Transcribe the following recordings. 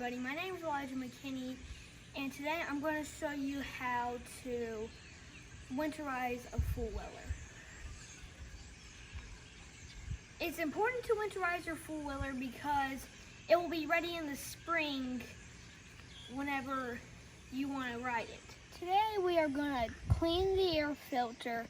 everybody, my name is Elijah McKinney, and today I'm going to show you how to winterize a four-wheeler. It's important to winterize your four-wheeler because it will be ready in the spring whenever you want to ride it. Today we are going to clean the air filter,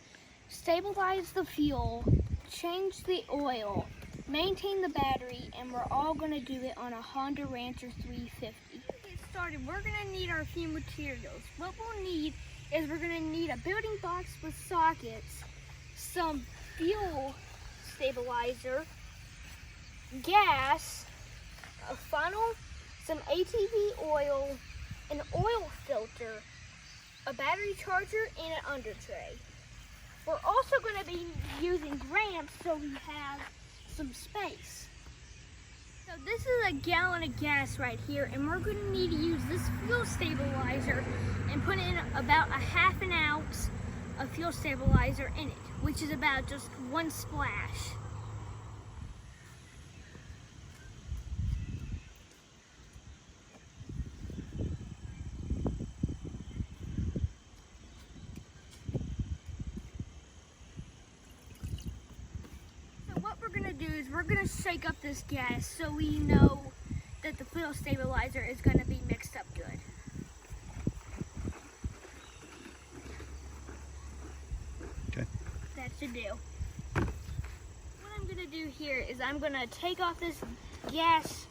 stabilize the fuel, change the oil, maintain the battery, and we're all going to do it on a Honda Rancher 350. To get started, we're going to need our few materials. What we'll need is we're going to need a building box with sockets, some fuel stabilizer, gas, a funnel, some ATV oil, an oil filter, a battery charger, and an under tray. We're also going to be using ramps so we have some space. So this is a gallon of gas right here, and we're going to need to use this fuel stabilizer and put in about a half an ounce of fuel stabilizer in it, which is about just one splash. We're going to shake up this gas so we know that the fuel stabilizer is going to be mixed up good. Okay. That should do. What I'm going to do here is I'm going to take off this gas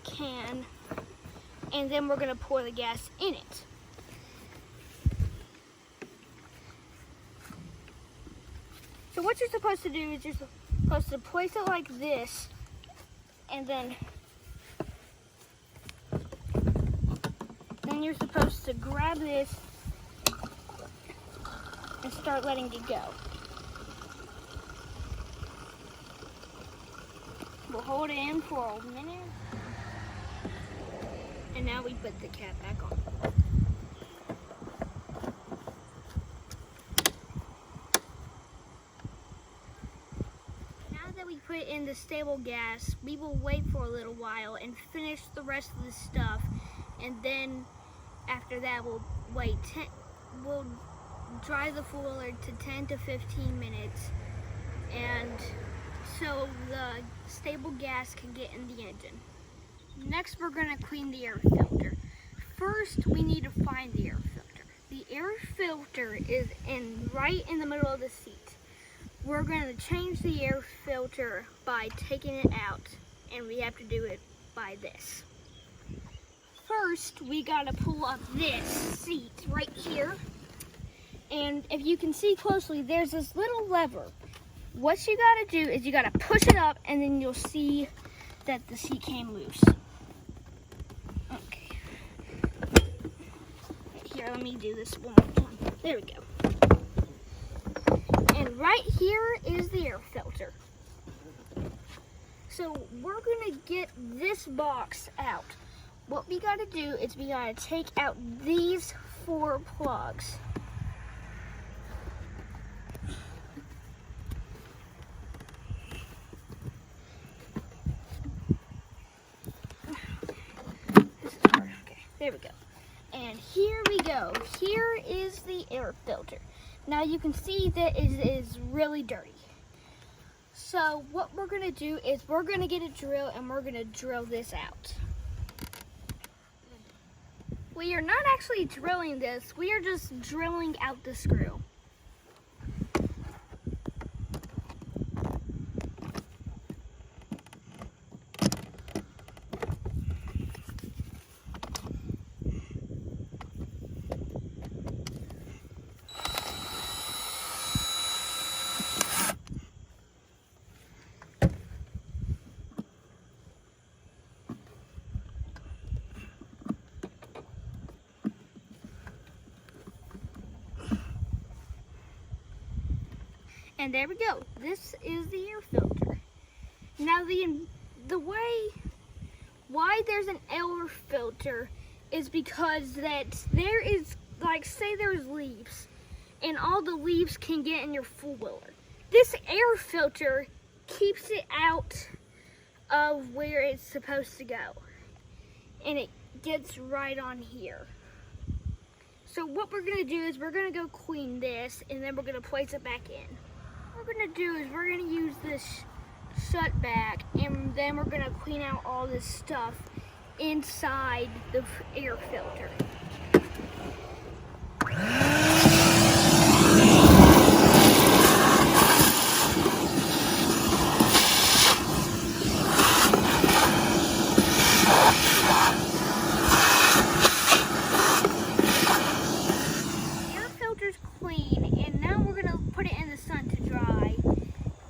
can and then we're going to pour the gas in it. So what you're supposed to do is you're supposed to place it like this, and then you're supposed to grab this and start letting it go. We'll hold it in for a minute, and now we put the cap back on. We put in the stable gas, we will wait for a little while and finish the rest of the stuff, and then after that we'll dry the four-wheeler to 10 to 15 minutes, and so the stable gas can get in the engine. Next we're going to clean the air filter. First we need to find the air filter. The air filter is right in the middle of the seat. We're going to change the air filter by taking it out, and we have to do it by this. First, we got to pull up this seat right here, and if you can see closely, there's this little lever. What you got to do is you got to push it up, and then you'll see that the seat came loose. Okay. Here, let me do this one more time. There we go. And right here is the air filter. So we're gonna get this box out. What we gotta do is we gotta take out these 4 plugs. This is hard, okay, there we go. And here we go. Here is the air filter. Now you can see that it is really dirty. So what we're going to do is we're going to get a drill and we're going to drill this out. We are not actually drilling this, we are just drilling out the screw. And there we go. This is the air filter. Now the way why there's an air filter is because that there is, like, say there's leaves and all the leaves can get in your four-wheeler. This air filter keeps it out of where it's supposed to go. And it gets right on here. So what we're gonna do is we're gonna go clean this, and then we're gonna place it back in. What we're gonna do is we're gonna use this shut back, and then we're gonna clean out all this stuff inside the air filter. Air filter's clean, and now we're gonna put it in the sun to dry.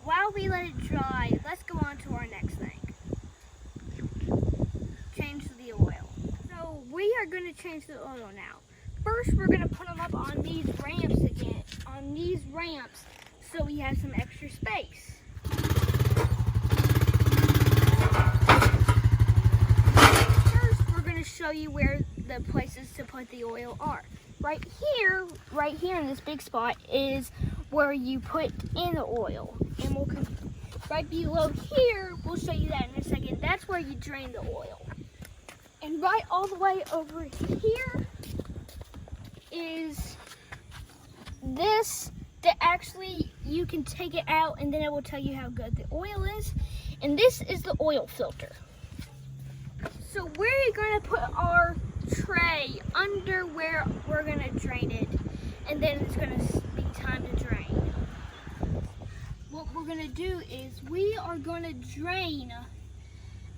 While we let it dry, let's go on to our next thing. Change the oil. So we are gonna change the oil now. First, we're gonna put them up on these ramps again, so we have some extra space. First, we're gonna show you where the places to put the oil are. Right here in this big spot is where you put in the oil. And we'll come right below here, we'll show you that in a second. That's where you drain the oil. And right all the way over here is this that actually you can take it out and then it will tell you how good the oil is. And this is the oil filter. So we're gonna put our tray under where we're gonna drain it, and then it's gonna be time to drain. What we're gonna do is we are gonna drain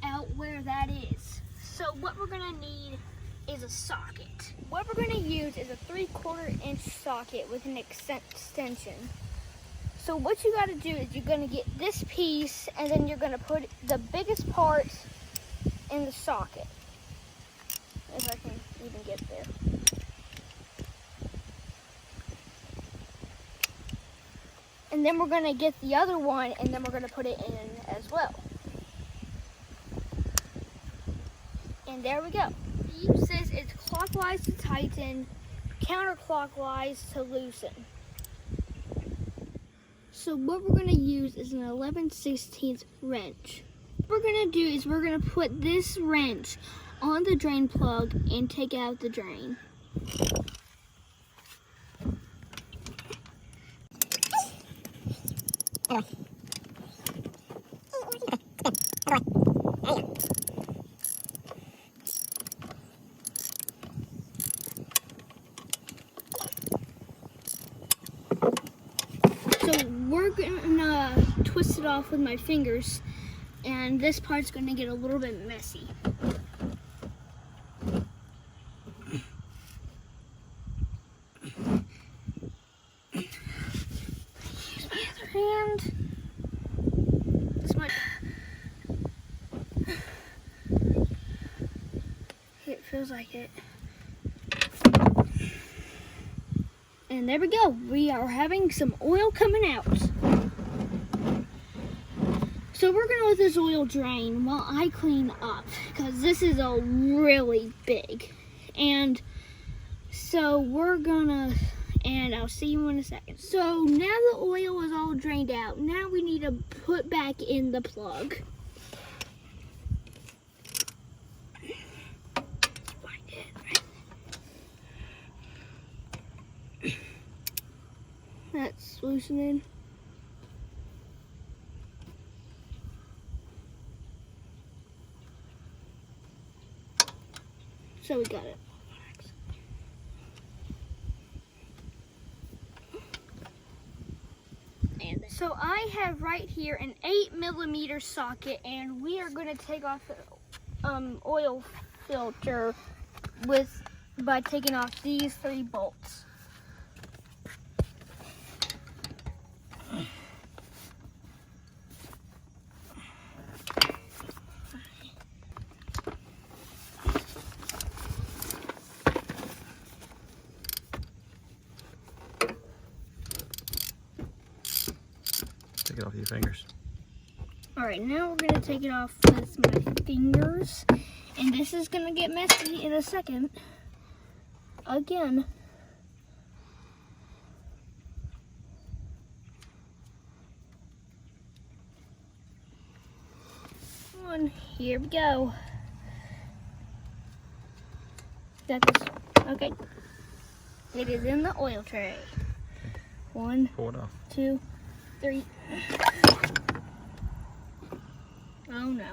out where that is. So what we're gonna need is a socket. What we're gonna use is a 3/4 inch socket with an extension. So what you gotta do is you're gonna get this piece, and then you're gonna put the biggest part in the socket. If I can even get there. And then we're gonna get the other one, and then we're gonna put it in as well. And there we go. The use says it's clockwise to tighten, counterclockwise to loosen. So what we're gonna use is an 11/16 wrench. What we're gonna do is we're gonna put this wrench on the drain plug and take out the drain. So we're gonna twist it off with my fingers, and this part's gonna get a little bit messy. Hand. This might. It feels like it. And there we go. We are having some oil coming out. So we're gonna let this oil drain while I clean up, because this is a really big. And so we're gonna. And I'll see you in a second. So now the oil is all drained out. Now we need to put back in the plug. Find it. That's loosening. So we got it. So I have right here an 8mm socket, and we are going to take off the oil filter by taking off these 3 bolts. Take it off with your fingers. Alright, now we're going to take it off with my fingers. And this is going to get messy in a second. Again. Here we go. Got this. Okay. It is in the oil tray. 1, Pull it off. 2, 3. Oh no.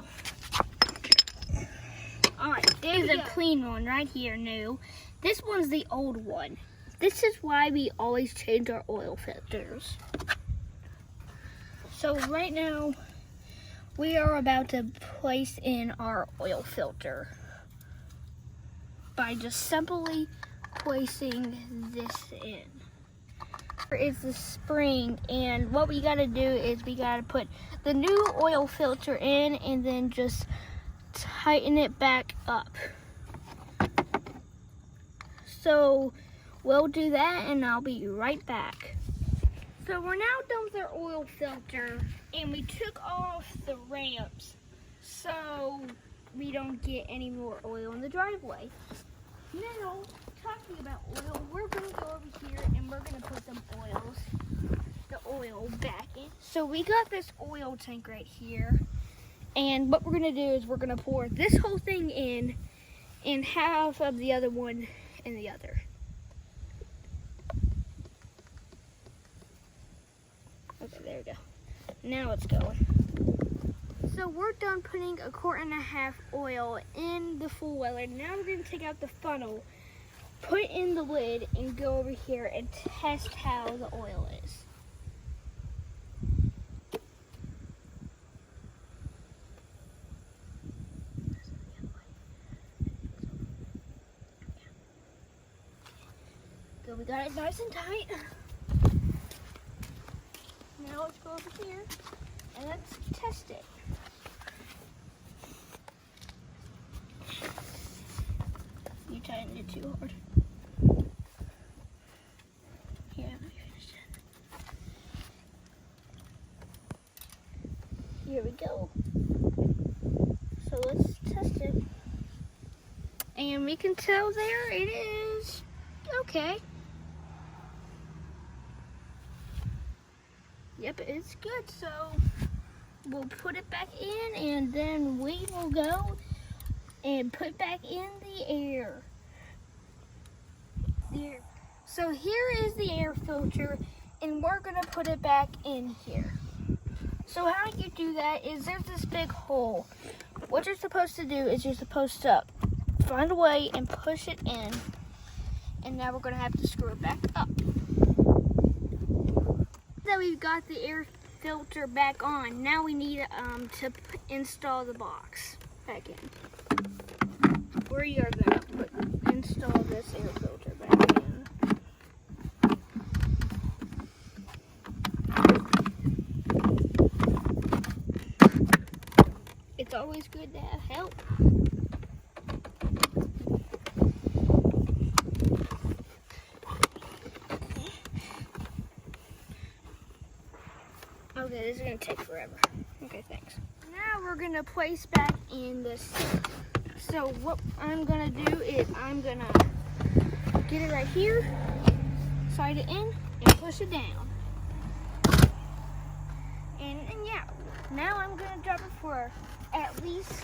Alright, there's a clean one right here, new. This one's the old one. This is why we always change our oil filters. So right now, we are about to place in our oil filter by just simply placing this in. It's the spring, and what we gotta do is we gotta put the new oil filter in and then just tighten it back up. So we'll do that and I'll be right back. So we're now done with our oil filter and we took off the ramps so we don't get any more oil in the driveway. Now, talking about oil, we're going to go over here and we're going to put the oil back in. So we got this oil tank right here, and what we're going to do is we're going to pour this whole thing in and half of the other one in the other. Okay, there we go. Now it's going. So we're done putting 1.5 quarts oil in the full weller. Now we're going to take out the funnel, put in the lid, and go over here and test how the oil is. So we got it nice and tight. Now let's go over here and let's test it. You tightened it too hard. Here, let me finish it. Here we go. So let's test it. And we can tell there it is okay. Yep, it's good. So we'll put it back in and then we will go and put back in the air. There. So here is the air filter and we're gonna put it back in here. So how you do that is there's this big hole. What you're supposed to do is you're supposed to find a way and push it in, and now we're gonna have to screw it back up. Now we've got the air filter back on, now we need to install the box back in. We are gonna install this air filter back in. It's always good to have help. Okay, this is gonna take forever. Okay, thanks. Now we're gonna place back in this. So what I'm gonna do is I'm gonna get it right here, slide it in, and push it down. And yeah, now I'm gonna drop it for at least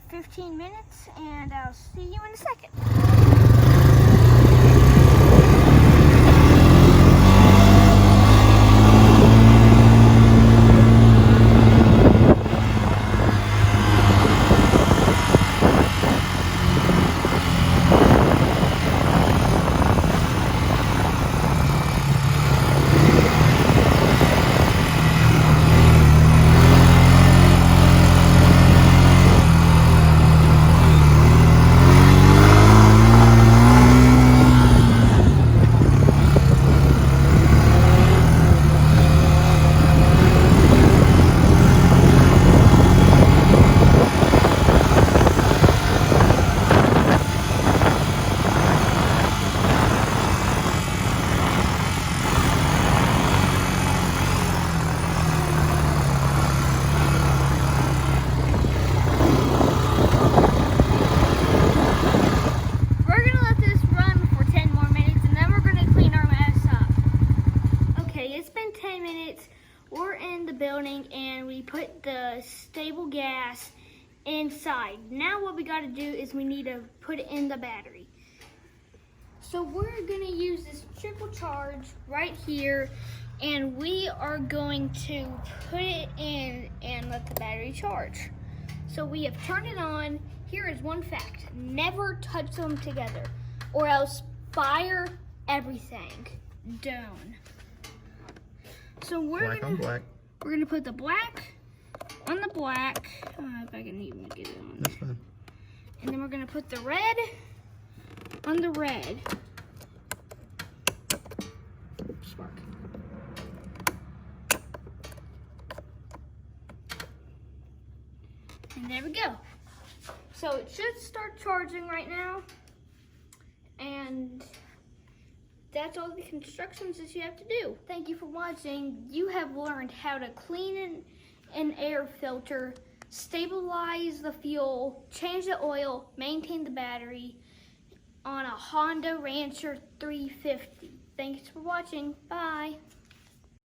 15 minutes, and I'll see you in a second. inside. Now what we got to do is we need to put it in the battery. So we're going to use this triple charge right here, and we are going to put it in and let the battery charge. So we have turned it on. Here is one fact: never touch them together, or else fire everything down. So we're gonna put the black on the black. If I can even get it on. That's fine. And then we're gonna put the red on the red. Spark. And there we go. So it should start charging right now. And that's all the instructions that you have to do. Thank you for watching. You have learned how to clean an air filter, stabilize the fuel, change the oil, maintain the battery on a Honda Rancher 350. Thanks for watching. Bye.